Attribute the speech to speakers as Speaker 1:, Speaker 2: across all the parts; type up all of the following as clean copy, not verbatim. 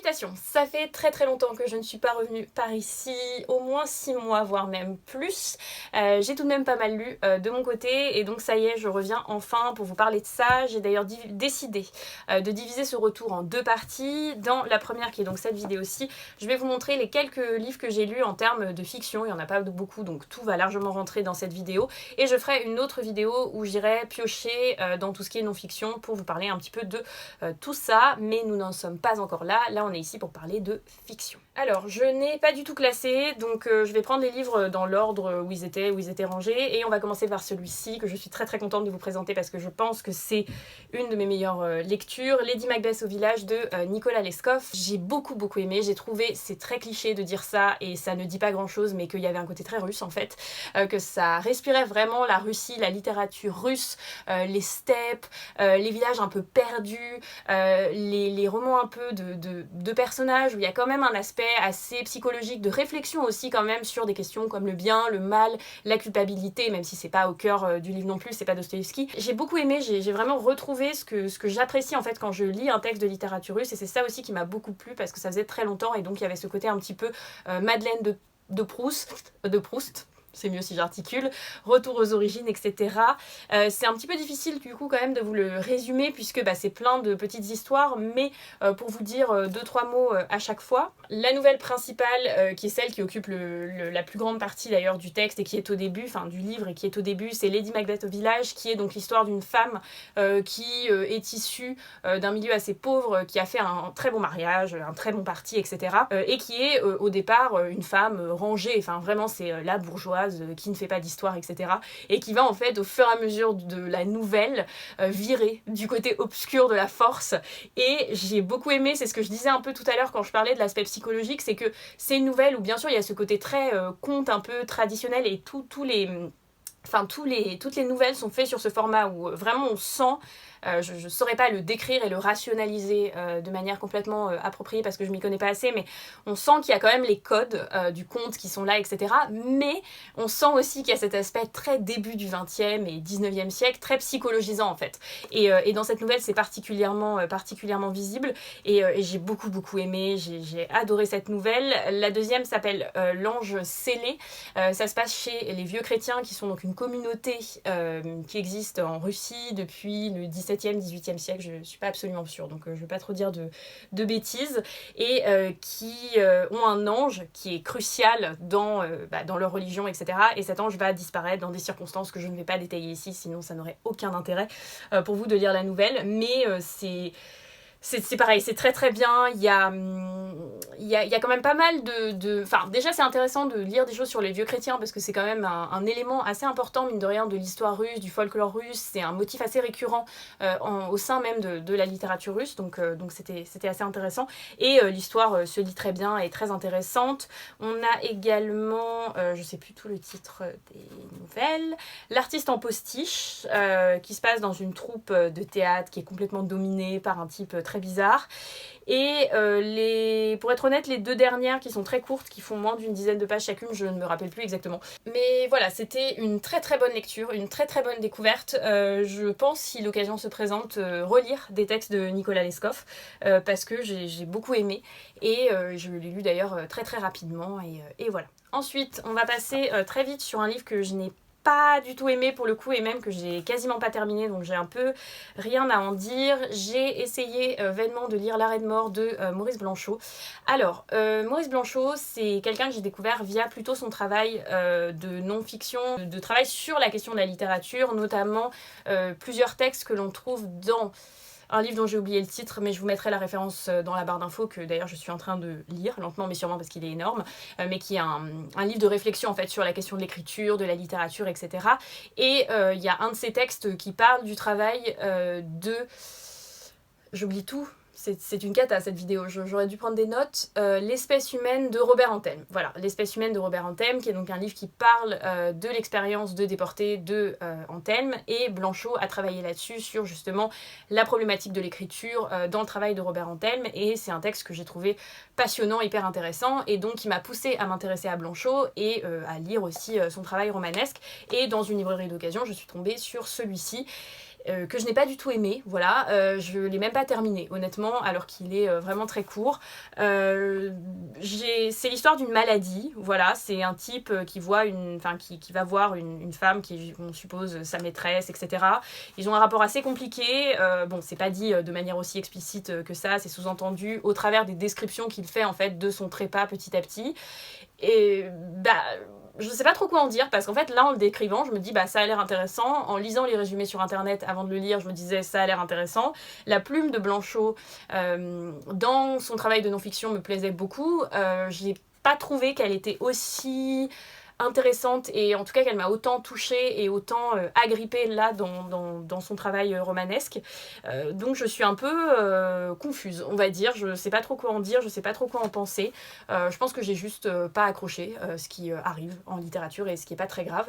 Speaker 1: Félicitations, ça fait très longtemps que je ne suis pas revenue par ici, au moins 6 mois, voire même plus. J'ai tout de même pas mal lu de mon côté, et donc ça y est, je reviens enfin pour vous parler de ça. J'ai d'ailleurs décidé de diviser ce retour en 2 parties. Dans la première, qui est donc cette vidéo-ci, je vais vous montrer les quelques livres que j'ai lus en termes de fiction. Il n'y en a pas beaucoup, donc tout va largement rentrer dans cette vidéo. Et je ferai une autre vidéo où j'irai piocher dans tout ce qui est non-fiction pour vous parler un petit peu de tout ça, mais nous n'en sommes pas encore là. Là, on est ici pour parler de fiction. Alors, je n'ai pas du tout classé, donc je vais prendre les livres dans l'ordre où ils étaient rangés, et on va commencer par celui-ci, que je suis très contente de vous présenter parce que je pense que c'est une de mes meilleures lectures, Lady Macbeth au village de Nicolas Lescoffe. J'ai beaucoup aimé, j'ai trouvé, c'est très cliché de dire ça, et ça ne dit pas grand-chose, mais qu'il y avait un côté très russe en fait, que ça respirait vraiment la Russie, la littérature russe, les steppes, les villages un peu perdus, les romans un peu de personnages où il y a quand même un aspect assez psychologique, de réflexion aussi quand même sur des questions comme le bien, le mal, la culpabilité, même si c'est pas au cœur du livre non plus, c'est pas Dostoïevski. J'ai beaucoup aimé, j'ai vraiment retrouvé ce que j'apprécie en fait quand je lis un texte de littérature russe, et c'est ça aussi qui m'a beaucoup plu parce que ça faisait très longtemps, et donc il y avait ce côté un petit peu Madeleine de Proust, c'est mieux si j'articule, retour aux origines, etc. C'est un petit peu difficile du coup quand même de vous le résumer puisque c'est plein de petites histoires, mais pour vous dire 2-3 mots à chaque fois. La nouvelle principale, qui est celle qui occupe la plus grande partie d'ailleurs du texte et qui est au début, enfin du livre et qui est au début, c'est Lady Macbeth au village, qui est donc l'histoire d'une femme qui est issue d'un milieu assez pauvre, qui a fait un très bon mariage, un très bon parti, etc. Et qui est au départ une femme rangée, enfin vraiment c'est la bourgeoise qui ne fait pas d'histoire, etc. Et qui va en fait au fur et à mesure de la nouvelle virer du côté obscur de la force. Et j'ai beaucoup aimé, c'est ce que je disais un peu tout à l'heure quand je parlais de l'aspect psychologique, c'est que c'est une nouvelle où bien sûr il y a ce côté très conte un peu traditionnel, et toutes les nouvelles sont faites sur ce format où vraiment on sent, je ne saurais pas le décrire et le rationaliser de manière complètement appropriée parce que je m'y connais pas assez, mais on sent qu'il y a quand même les codes du conte qui sont là, etc. Mais on sent aussi qu'il y a cet aspect très début du 20e et 19e siècle, très psychologisant en fait. Et dans cette nouvelle, c'est particulièrement visible, et j'ai beaucoup aimé, j'ai adoré cette nouvelle. La deuxième s'appelle L'Ange scellé. Ça se passe chez les vieux chrétiens, qui sont donc une communauté qui existe en Russie depuis le 17e, 18e siècle, je suis pas absolument sûre, donc je vais pas trop dire de bêtises, et qui ont un ange qui est crucial dans leur religion, etc. Et cet ange va disparaître dans des circonstances que je ne vais pas détailler ici, sinon ça n'aurait aucun intérêt pour vous de lire la nouvelle, mais c'est pareil, c'est très bien. Il y a quand même pas mal Enfin, déjà, c'est intéressant de lire des choses sur les vieux chrétiens parce que c'est quand même un élément assez important, mine de rien, de l'histoire russe, du folklore russe. C'est un motif assez récurrent au sein même de la littérature russe, donc c'était assez intéressant. Et l'histoire se lit très bien et très intéressante. On a également, je sais plus tout le titre des nouvelles, L'artiste en postiche, qui se passe dans une troupe de théâtre qui est complètement dominée par un type très bizarre. Et pour être honnête, les 2 dernières qui sont très courtes, qui font moins d'une dizaine de pages chacune, je ne me rappelle plus exactement. Mais voilà, c'était une très bonne lecture, une très bonne découverte. Je pense, si l'occasion se présente, relire des textes de Nicolas Lescoffe, parce que j'ai beaucoup aimé, et je l'ai lu d'ailleurs très rapidement, et voilà. Ensuite, on va passer très vite sur un livre que je n'ai pas du tout aimé pour le coup, et même que j'ai quasiment pas terminé, donc j'ai un peu rien à en dire. J'ai essayé vainement de lire L'Arrêt de mort de Maurice Blanchot. Alors, Maurice Blanchot, c'est quelqu'un que j'ai découvert via plutôt son travail de non-fiction, de travail sur la question de la littérature, notamment plusieurs textes que l'on trouve dans un livre dont j'ai oublié le titre, mais je vous mettrai la référence dans la barre d'infos, que d'ailleurs je suis en train de lire, lentement mais sûrement parce qu'il est énorme, mais qui est un livre de réflexion en fait sur la question de l'écriture, de la littérature, etc. Et il y a un de ces textes qui parle du travail j'oublie tout. C'est une cata cette vidéo, j'aurais dû prendre des notes. L'espèce humaine de Robert Anthem. Voilà, L'espèce humaine de Robert Anthem, qui est donc un livre qui parle de l'expérience de déportés de Anthem, et Blanchot a travaillé là-dessus, sur justement la problématique de l'écriture dans le travail de Robert Anthem, et c'est un texte que j'ai trouvé passionnant, hyper intéressant, et donc qui m'a poussée à m'intéresser à Blanchot et à lire aussi son travail romanesque. Et dans une librairie d'occasion, je suis tombée sur celui-ci. que je n'ai pas du tout aimé, voilà, je l'ai même pas terminé honnêtement alors qu'il est vraiment très court. C'est l'histoire d'une maladie, voilà, c'est un type qui voit qui va voir une femme qui on suppose sa maîtresse, etc. Ils ont un rapport assez compliqué, bon c'est pas dit de manière aussi explicite que ça, c'est sous-entendu au travers des descriptions qu'il fait en fait de son trépas petit à petit. Et je sais pas trop quoi en dire parce qu'en fait là en le décrivant je me dis ça a l'air intéressant, en lisant les résumés sur internet avant de le lire je me disais ça a l'air intéressant, la plume de Blanchot dans son travail de non-fiction me plaisait beaucoup, j'ai pas trouvé qu'elle était aussi intéressante et en tout cas qu'elle m'a autant touchée et autant agrippée là dans son travail romanesque. Donc je suis un peu confuse, on va dire. Je sais pas trop quoi en dire, je sais pas trop quoi en penser. Je pense que j'ai juste pas accroché, ce qui arrive en littérature et ce qui est pas très grave.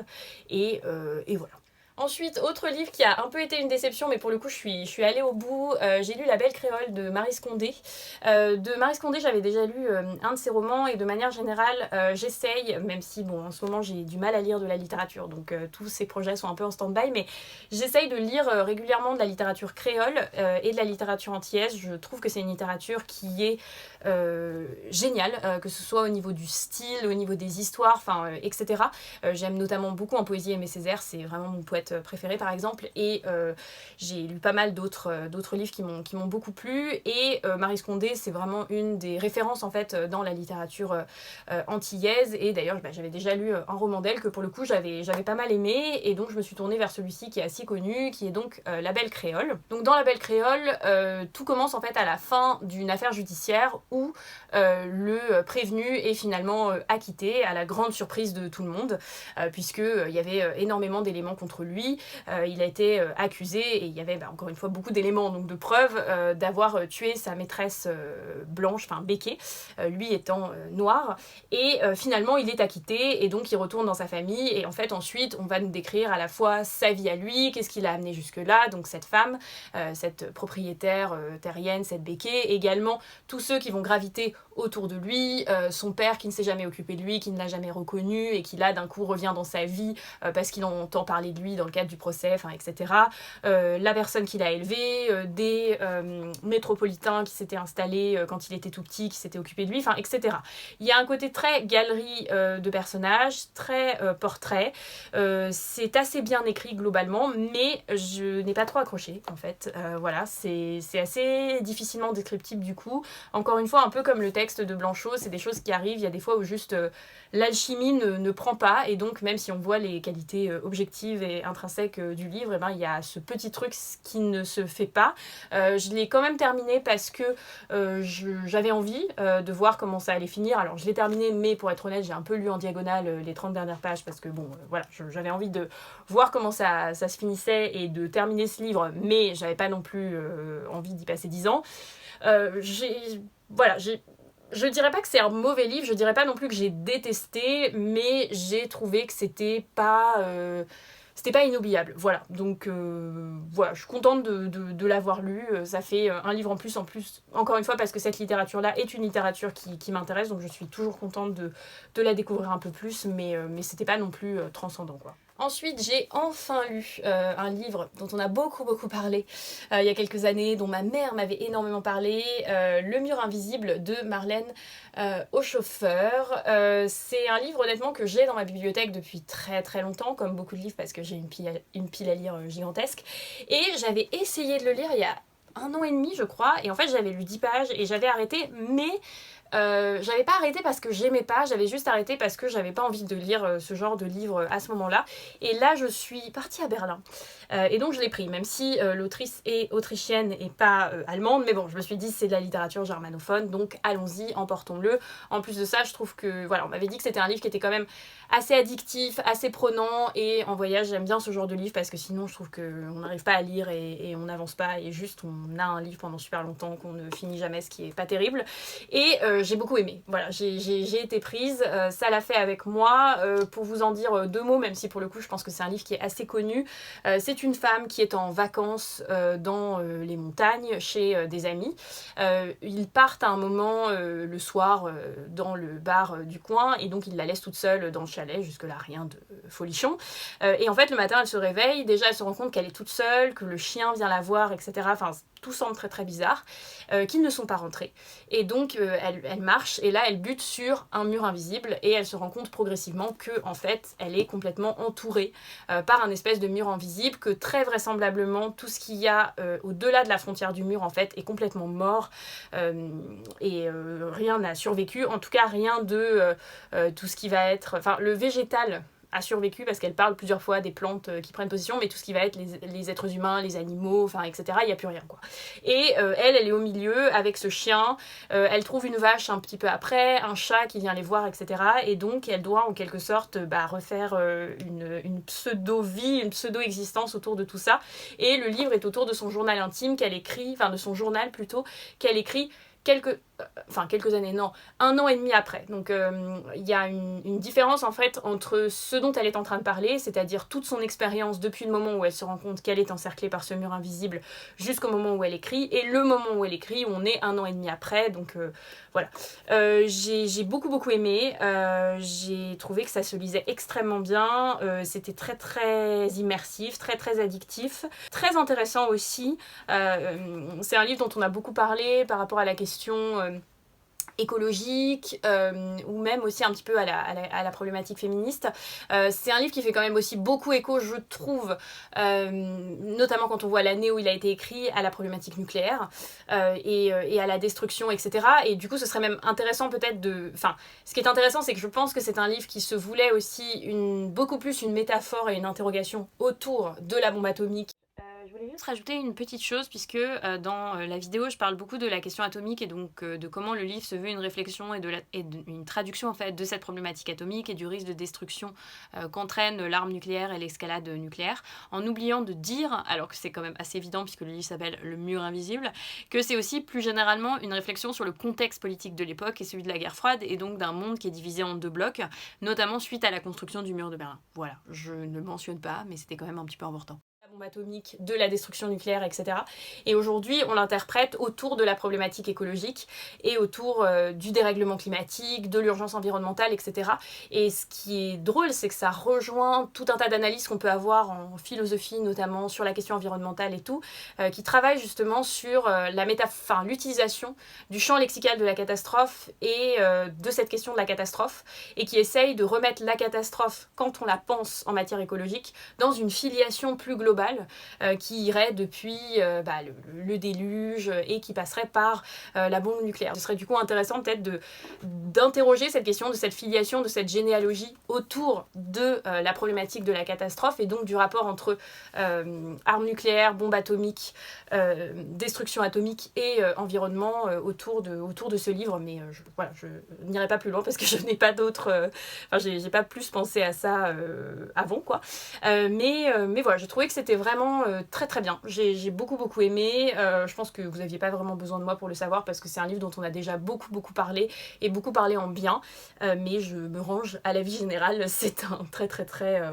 Speaker 1: Et voilà. Ensuite, autre livre qui a un peu été une déception, mais pour le coup, je suis allée au bout. J'ai lu La Belle Créole de Maryse Condé. De Maryse Condé, j'avais déjà lu un de ses romans, et de manière générale, j'essaye, même si, bon, en ce moment, j'ai du mal à lire de la littérature, donc tous ces projets sont un peu en stand-by, mais j'essaye de lire régulièrement de la littérature créole et de la littérature antillaise. Je trouve que c'est une littérature qui est géniale, que ce soit au niveau du style, au niveau des histoires, etc. J'aime notamment beaucoup en poésie Aimé Césaire, c'est vraiment mon poète préféré par exemple, et j'ai lu pas mal d'autres livres qui m'ont beaucoup plu, et Maryse Condé c'est vraiment une des références en fait dans la littérature antillaise, et d'ailleurs j'avais déjà lu un roman d'elle que pour le coup j'avais pas mal aimé, et donc je me suis tournée vers celui-ci qui est assez connu, qui est donc La Belle Créole. Donc dans La Belle Créole, tout commence en fait à la fin d'une affaire judiciaire où le prévenu est finalement acquitté à la grande surprise de tout le monde, puisque il y avait énormément d'éléments contre lui. Il a été accusé, et il y avait encore une fois beaucoup d'éléments, donc de preuves, d'avoir tué sa maîtresse blanche, enfin béquée, lui étant noir, et finalement il est acquitté, et donc il retourne dans sa famille, et en fait ensuite on va nous décrire à la fois sa vie à lui, qu'est-ce qui l'a amené jusque là, donc cette femme, cette propriétaire terrienne, cette béquée, également tous ceux qui vont graviter autour de lui, son père qui ne s'est jamais occupé de lui, qui ne l'a jamais reconnu, et qui là d'un coup revient dans sa vie parce qu'il entend parler de lui dans le cadre du procès, etc. La personne qu'il a élevée, des métropolitains qui s'étaient installés quand il était tout petit, qui s'étaient occupés de lui, etc. Il y a un côté très galerie de personnages, très portrait. C'est assez bien écrit globalement, mais je n'ai pas trop accroché en fait. Voilà, c'est assez difficilement descriptible du coup. Encore une fois, un peu comme le texte de Blanchot, c'est des choses qui arrivent, il y a des fois où juste l'alchimie ne prend pas, et donc même si on voit les qualités objectives et intrinsèques du livre, il y a ce petit truc qui ne se fait pas. Je l'ai quand même terminé parce que j'avais envie de voir comment ça allait finir. Alors je l'ai terminé, mais pour être honnête, j'ai un peu lu en diagonale les 30 dernières pages parce que voilà, j'avais envie de voir comment ça se finissait et de terminer ce livre, mais j'avais pas non plus envie d'y passer 10 ans. Je dirais pas que c'est un mauvais livre, je dirais pas non plus que j'ai détesté, mais j'ai trouvé que c'était pas inoubliable. Voilà, donc voilà, je suis contente de l'avoir lu. Ça fait un livre en plus, encore une fois, parce que cette littérature-là est une littérature qui m'intéresse, donc je suis toujours contente de la découvrir un peu plus, mais c'était pas non plus transcendant, quoi. Ensuite, j'ai enfin lu un livre dont on a beaucoup parlé il y a quelques années, dont ma mère m'avait énormément parlé, Le Mur Invisible de Marlène Auchauffeur. C'est un livre honnêtement que j'ai dans ma bibliothèque depuis très longtemps, comme beaucoup de livres parce que j'ai une pile à lire gigantesque. Et j'avais essayé de le lire il y a 1 an et demi je crois, et en fait j'avais lu 10 pages et j'avais arrêté, mais j'avais pas arrêté parce que j'aimais pas, j'avais juste arrêté parce que j'avais pas envie de lire ce genre de livre à ce moment-là. Et là je suis partie à Berlin et donc je l'ai pris, même si l'autrice est autrichienne et pas allemande, mais bon, je me suis dit c'est de la littérature germanophone, donc allons-y, emportons-le. En plus de ça, je trouve que voilà, on m'avait dit que c'était un livre qui était quand même assez addictif, assez prenant, et en voyage j'aime bien ce genre de livre parce que sinon je trouve qu'on n'arrive pas à lire et on n'avance pas, et juste on a un livre pendant super longtemps qu'on ne finit jamais, ce qui est pas terrible. Et j'ai beaucoup aimé. Voilà, j'ai été prise, ça l'a fait avec moi. Pour vous en dire deux mots, même si pour le coup je pense que c'est un livre qui est assez connu, c'est une femme qui est en vacances dans les montagnes chez des amis. Ils partent à un moment le soir dans le bar du coin et donc ils la laissent toute seule dans le chalet, jusque-là rien de folichon. Et en fait le matin elle se réveille, déjà elle se rend compte qu'elle est toute seule, que le chien vient la voir, etc. Enfin tout semble très très bizarre, qu'ils ne sont pas rentrés. Et donc elle marche et là elle bute sur un mur invisible et elle se rend compte progressivement que en fait elle est complètement entourée par un espèce de mur invisible, que très vraisemblablement tout ce qu'il y a au-delà de la frontière du mur en fait est complètement mort et rien n'a survécu, en tout cas rien de tout ce qui va être, enfin le végétal a survécu parce qu'elle parle plusieurs fois des plantes qui prennent position, mais tout ce qui va être les êtres humains, les animaux, enfin etc, il n'y a plus rien quoi. Et elle est au milieu avec ce chien, elle trouve une vache un petit peu après, un chat qui vient les voir, etc. Et donc elle doit en quelque sorte refaire une pseudo-vie, une pseudo-existence autour de tout ça. Et le livre est autour de son journal intime qu'elle écrit, enfin de son journal plutôt, qu'elle écrit quelques années, non, 1 an et demi après. Donc il y a une différence en fait entre ce dont elle est en train de parler, c'est-à-dire toute son expérience depuis le moment où elle se rend compte qu'elle est encerclée par ce mur invisible jusqu'au moment où elle écrit, et le moment où elle écrit, où on est 1 an et demi après. Donc voilà. J'ai beaucoup aimé, j'ai trouvé que ça se lisait extrêmement bien, c'était très très immersif, très très addictif, très intéressant aussi. C'est un livre dont on a beaucoup parlé par rapport à la question écologique ou même aussi un petit peu à la problématique féministe. C'est un livre qui fait quand même aussi beaucoup écho, je trouve, notamment quand on voit l'année où il a été écrit, à la problématique nucléaire et à la destruction, etc. Et du coup, ce serait même intéressant peut-être de... Enfin, ce qui est intéressant, c'est que je pense que c'est un livre qui se voulait aussi beaucoup plus une métaphore et une interrogation autour de la bombe atomique. Je voulais juste rajouter une petite chose, puisque dans la vidéo je parle beaucoup de la question atomique et donc de comment le livre se veut une réflexion et une traduction en fait de cette problématique atomique et du risque de destruction qu'entraîne l'arme nucléaire et l'escalade nucléaire, en oubliant de dire, alors que c'est quand même assez évident puisque le livre s'appelle Le mur invisible, que c'est aussi plus généralement une réflexion sur le contexte politique de l'époque et celui de la guerre froide et donc d'un monde qui est divisé en deux blocs, notamment suite à la construction du mur de Berlin. Voilà, je ne le mentionne pas, mais c'était quand même un petit peu important. Bombe atomique, de la destruction nucléaire, etc. Et aujourd'hui, on l'interprète autour de la problématique écologique et autour du dérèglement climatique, de l'urgence environnementale, etc. Et ce qui est drôle, c'est que ça rejoint tout un tas d'analyses qu'on peut avoir en philosophie, notamment sur la question environnementale et tout, qui travaillent justement sur l'utilisation du champ lexical de la catastrophe et de cette question de la catastrophe, et qui essayent de remettre la catastrophe, quand on la pense en matière écologique, dans une filiation plus globale qui irait depuis le déluge et qui passerait par la bombe nucléaire. Ce serait du coup intéressant peut-être d'interroger cette question de cette filiation, de cette généalogie autour de la problématique de la catastrophe et donc du rapport entre armes nucléaires, bombes atomiques, destruction atomique et environnement autour de ce livre. Mais je n'irai pas plus loin parce que je n'ai pas d'autres... j'ai pas plus pensé à ça avant, quoi. Mais voilà, j'ai trouvé que c'était vraiment très très bien. J'ai beaucoup aimé. Je pense que vous n'aviez pas vraiment besoin de moi pour le savoir parce que c'est un livre dont on a déjà beaucoup parlé et beaucoup parlé en bien. Mais je me range à l'avis général. C'est un très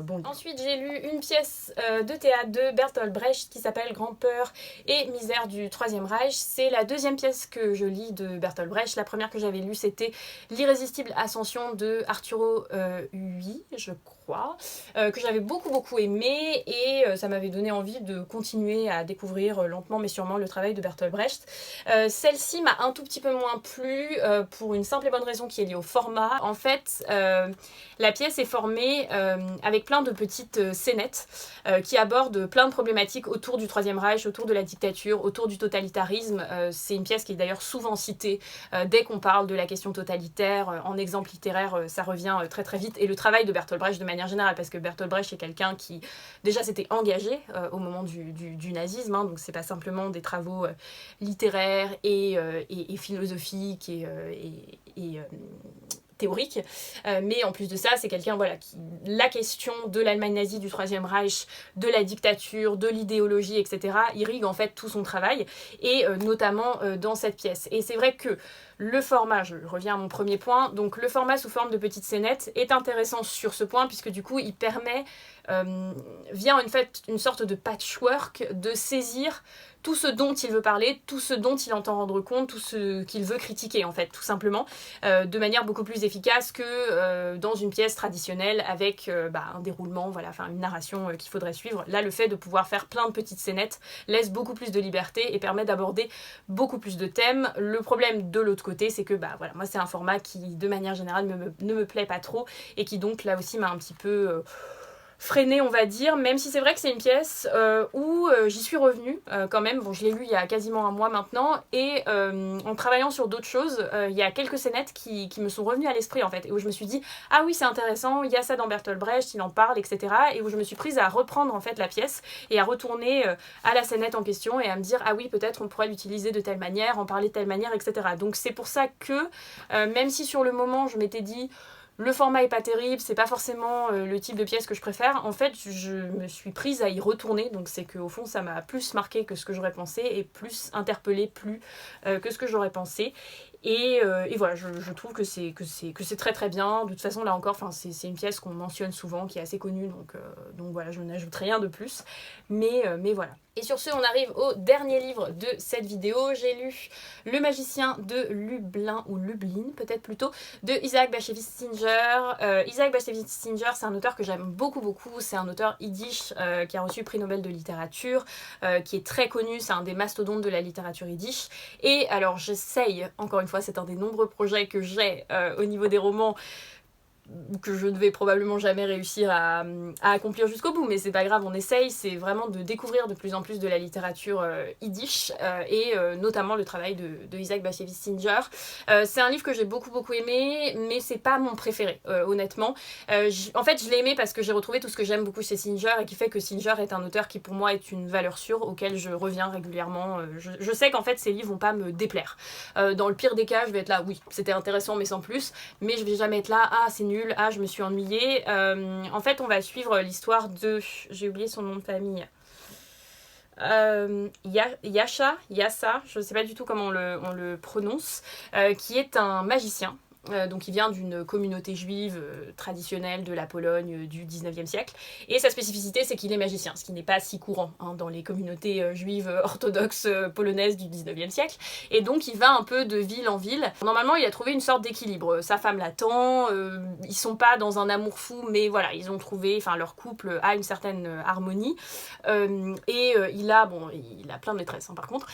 Speaker 1: bon livre. Ensuite, j'ai lu une pièce de théâtre de Bertolt Brecht qui s'appelle Grand-peur et misère du Troisième Reich. C'est la deuxième pièce que je lis de Bertolt Brecht. La première que j'avais lue, c'était L'irrésistible ascension de Arturo Ui, je crois, que j'avais beaucoup aimé et ça m'avait donné envie de continuer à découvrir lentement mais sûrement le travail de Bertolt Brecht. Celle-ci m'a un tout petit peu moins plu pour une simple et bonne raison qui est liée au format. En fait, la pièce est formée avec plein de petites scénettes qui abordent plein de problématiques autour du Troisième Reich, autour de la dictature, autour du totalitarisme. C'est une pièce qui est d'ailleurs souvent citée dès qu'on parle de la question totalitaire. En exemple littéraire, ça revient très vite. Et le travail de Bertolt Brecht de manière générale, parce que Bertolt Brecht est quelqu'un qui déjà s'était engagé au moment du nazisme, hein, donc c'est pas simplement des travaux littéraires et philosophiques et théorique, mais en plus de ça, c'est quelqu'un, voilà, qui la question de l'Allemagne nazie, du Troisième Reich, de la dictature, de l'idéologie, etc., irrigue en fait tout son travail, et notamment dans cette pièce. Et c'est vrai que le format, je reviens à mon premier point, donc le format sous forme de petites scénettes est intéressant sur ce point, puisque du coup, il permet, via une sorte de patchwork, de saisir tout ce dont il veut parler, tout ce dont il entend rendre compte, tout ce qu'il veut critiquer, en fait, tout simplement, de manière beaucoup plus efficace que dans une pièce traditionnelle avec un déroulement, voilà, enfin une narration qu'il faudrait suivre. Là, le fait de pouvoir faire plein de petites scénettes laisse beaucoup plus de liberté et permet d'aborder beaucoup plus de thèmes. Le problème de l'autre côté, c'est que voilà, moi c'est un format qui, de manière générale, ne me plaît pas trop et qui donc là aussi m'a un petit peu freinée, on va dire, même si c'est vrai que c'est une pièce où j'y suis revenue quand même. Bon, je l'ai lu il y a quasiment un mois maintenant, et en travaillant sur d'autres choses, il y a quelques scénettes qui me sont revenues à l'esprit en fait, et où je me suis dit ah oui, c'est intéressant, il y a ça dans Bertolt Brecht, il en parle, etc. Et où je me suis prise à reprendre en fait la pièce et à retourner à la scénette en question et à me dire ah oui, peut-être on pourrait l'utiliser de telle manière, en parler de telle manière, etc. Donc c'est pour ça que même si sur le moment je m'étais dit le format est pas terrible, c'est pas forcément le type de pièce que je préfère, en fait je me suis prise à y retourner, donc c'est qu'au fond ça m'a plus marqué que ce que j'aurais pensé et plus interpellé que ce que j'aurais pensé. Et voilà, je trouve que c'est très très bien. De toute façon, là encore, c'est une pièce qu'on mentionne souvent, qui est assez connue, donc voilà, je n'ajoute rien de plus. Mais voilà. Et sur ce, on arrive au dernier livre de cette vidéo. J'ai lu Le Magicien de Lublin, ou Lublin peut-être plutôt, de Isaac Bashevis Singer. Isaac Bashevis Singer, c'est un auteur que j'aime beaucoup beaucoup. C'est un auteur yiddish qui a reçu le prix Nobel de littérature, qui est très connu. C'est un des mastodontes de la littérature yiddish. Et alors j'essaye, encore une fois, c'est un des nombreux projets que j'ai au niveau des romans, que je ne vais probablement jamais réussir à accomplir jusqu'au bout, mais c'est pas grave, on essaye. C'est vraiment de découvrir de plus en plus de la littérature yiddish, et notamment le travail de Isaac Bashevis Singer. C'est un livre que j'ai beaucoup beaucoup aimé, mais c'est pas mon préféré, honnêtement. En fait, je l'ai aimé parce que j'ai retrouvé tout ce que j'aime beaucoup chez Singer, et qui fait que Singer est un auteur qui pour moi est une valeur sûre, auquel je reviens régulièrement. Je sais qu'en fait ces livres vont pas me déplaire. Dans le pire des cas, je vais être là, oui, c'était intéressant mais sans plus, mais je vais jamais être là, ah c'est nul, ah je me suis ennuyée. En fait on va suivre l'histoire de, j'ai oublié son nom de famille, Yassa, je sais pas du tout comment on le prononce, qui est un magicien. Donc il vient d'une communauté juive traditionnelle de la Pologne du 19e siècle. Et sa spécificité, c'est qu'il est magicien, ce qui n'est pas si courant dans les communautés juives orthodoxes polonaises du 19e siècle. Et donc il va un peu de ville en ville. Normalement, il a trouvé une sorte d'équilibre. Sa femme l'attend, ils sont pas dans un amour fou, mais voilà, ils ont trouvé, enfin leur couple a une certaine harmonie. Il a plein de maîtresses par contre.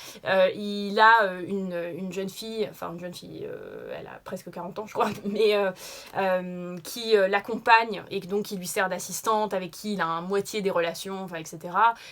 Speaker 1: Il a une jeune fille, elle a presque 40 ans je crois, mais qui l'accompagne et donc qui lui sert d'assistante, avec qui il a un moitié des relations, etc.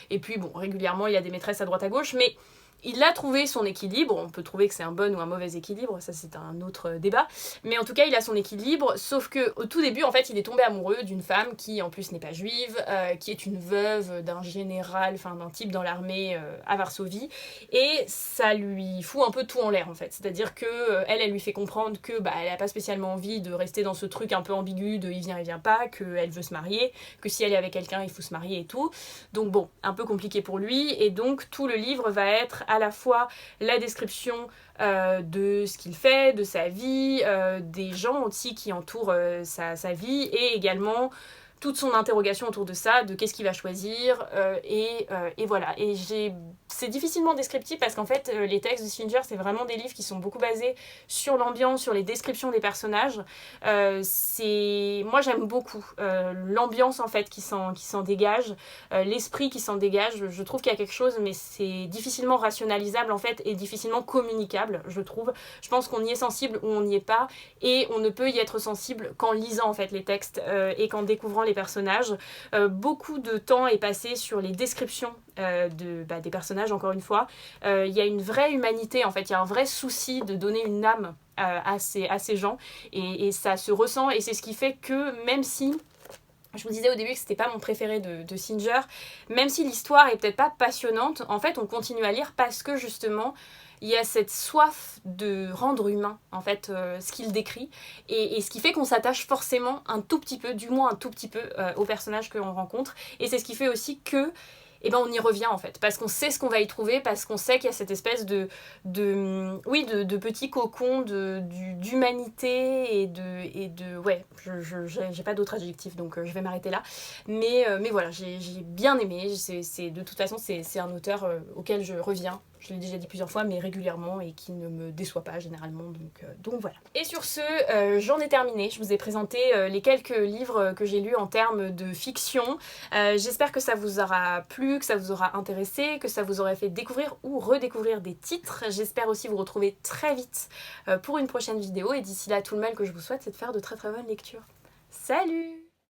Speaker 1: Et puis bon, régulièrement il a des maîtresses à droite à gauche, mais il a trouvé son équilibre. On peut trouver que c'est un bon ou un mauvais équilibre, ça c'est un autre débat, mais en tout cas il a son équilibre, sauf que au tout début en fait il est tombé amoureux d'une femme qui en plus n'est pas juive, qui est une veuve d'un général, enfin d'un type dans l'armée à Varsovie, et ça lui fout un peu tout en l'air en fait, c'est-à-dire que elle lui fait comprendre que elle a pas spécialement envie de rester dans ce truc un peu ambigu de il vient pas, qu'elle veut se marier, que si elle est avec quelqu'un il faut se marier et tout, donc bon, un peu compliqué pour lui, et donc tout le livre va être à la fois la description de ce qu'il fait, de sa vie, des gens aussi qui entourent sa vie, et également toute son interrogation autour de ça, de qu'est-ce qu'il va choisir, et voilà. Et c'est difficilement descriptif parce qu'en fait, les textes de Singer, c'est vraiment des livres qui sont beaucoup basés sur l'ambiance, sur les descriptions des personnages. Moi, j'aime beaucoup l'ambiance en fait qui s'en dégage, l'esprit qui s'en dégage. Je trouve qu'il y a quelque chose, mais c'est difficilement rationalisable en fait, et difficilement communicable, je trouve. Je pense qu'on y est sensible ou on n'y est pas, et on ne peut y être sensible qu'en lisant en fait les textes et qu'en découvrant les personnages. Beaucoup de temps est passé sur les descriptions des personnages, encore une fois. Il y a une vraie humanité, en fait, il y a un vrai souci de donner une âme à ces gens, et ça se ressent, et c'est ce qui fait que même si Je vous disais au début que c'était pas mon préféré de Singer, même si l'histoire est peut-être pas passionnante, en fait on continue à lire parce que justement il y a cette soif de rendre humain en fait ce qu'il décrit et ce qui fait qu'on s'attache forcément un tout petit peu, du moins un tout petit peu aux personnages que l'on rencontre, et c'est ce qui fait aussi que on y revient en fait, parce qu'on sait ce qu'on va y trouver, parce qu'on sait qu'il y a cette espèce de petit cocon d'humanité ouais, j'ai pas d'autres adjectifs, donc je vais m'arrêter là. Mais voilà, j'ai bien aimé, de toute façon c'est un auteur auquel je reviens, je l'ai déjà dit plusieurs fois, mais régulièrement, et qui ne me déçoit pas généralement, donc voilà. Et sur ce, j'en ai terminé, je vous ai présenté les quelques livres que j'ai lus en termes de fiction. J'espère que ça vous aura plu, que ça vous aura intéressé, que ça vous aura fait découvrir ou redécouvrir des titres. J'espère aussi vous retrouver très vite pour une prochaine vidéo, et d'ici là, tout le mal que je vous souhaite, c'est de faire de très très bonnes lectures. Salut!